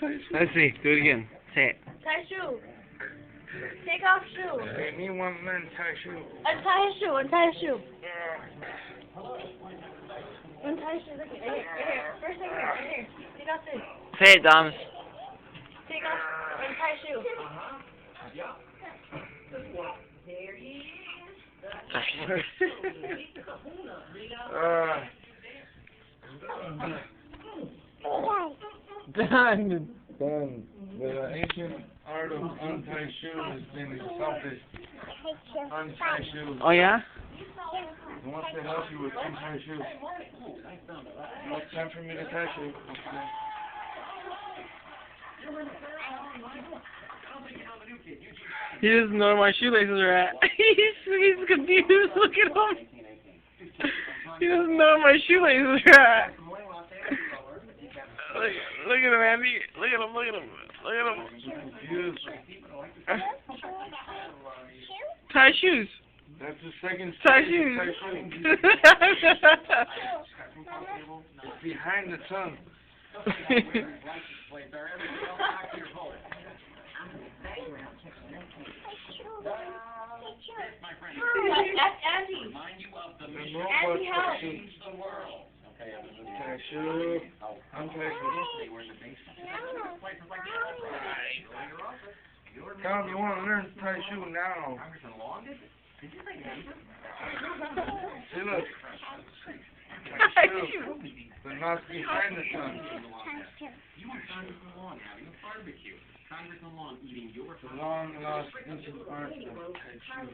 Let's see. Do it again. Say it. Tie shoe. Take off shoe. Hey, me want to learn tie shoe. Untie shoe. Untie shoe. Untie shoe. Look at right here. First thing here. Right here. Take off this. Say it, Doms. Take off. Untie shoe. There he is. Done. Done. The ancient art of untie shoes has been accomplished. Untie shoes. Oh yeah? I want to help you with untie shoes. No time for me to tie shoes. He doesn't know where my shoelaces are at. he's confused. Look at him. He doesn't know where my shoelaces are at. Look at him, Andy. Look at him. Look at him. Look at him. Confused. Tie shoes. That's the second Tie stage shoes. of tie shoes. It's behind the tongue. Andy. Andy, help. Tie shoe. Untie shoe. Tom, you want to learn to tie shoe now? See, look. Tie shoe. The knot's behind the tongue. You were Congressman Long having a barbecue. Congressman Long eating your The long lost ancient art of tie shoe.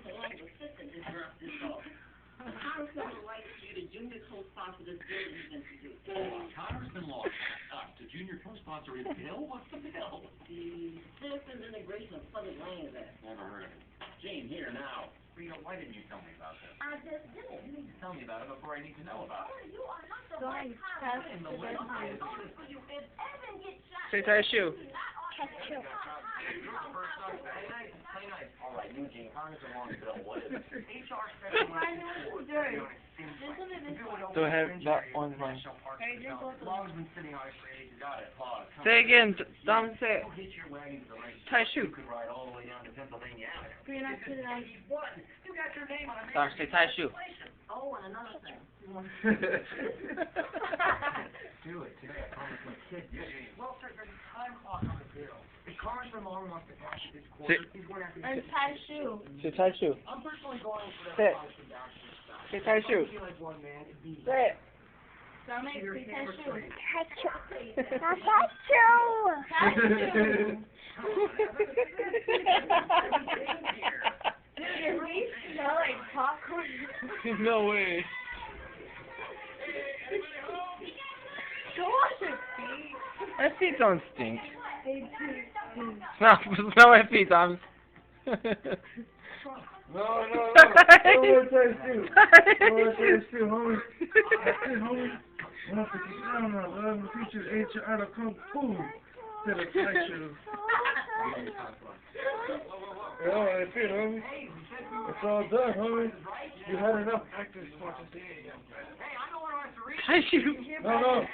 Congressman likes you to junior co-sponsor this bill you've introduced. Congressman Long, the junior co-sponsor is Bill? What's the bill? The Citizens Integration of Public Lands Act. Never heard of it. Jane, here now. Rita, why didn't you tell me about this? I just did. You need to tell me about it before I need to know about it. You are not the Go right ahead. kind In the of way I'm voting for you. If Evan gets shot, Say tie shoe. Play nice. All right, Eugene, Congressman Long bill, what is it? HR special Don't have that one mine. Long's been sitting on it for ages. Got it. Pause. Say it again. Dom, say it. Go hitch your wagon to the right. Tie shoe. You could ride all the way down to Pennsylvania Avenue. You're not putting on. You got your name on a Dom, say tie shoe. oh, and another thing. Do it today. I promise my kid. Well, sir, there's a time clock on the bill. If Congressman Long wants to pass it this quarter, he's going to have to. Untie shoe. Say tie shoe. I'm personally going for Say it. that Congressman down to the side. Say tie shoe. I feel like one man is being. Say it. Dominic, say tie shoe. Tie shoe. Dude, your feet smell like popcorn. No way. Go wash your feet. My feet don't stink. They do. Smell my feet, Dom. No, more tie shoe. No more tie shoe, homie. That's it, homie. I want to get down now. Love the future ancient art of kung fu. To the tie shoe. Yeah, that's it, homie. It's all done, homie. You had enough practice for today. Tie shoe. No.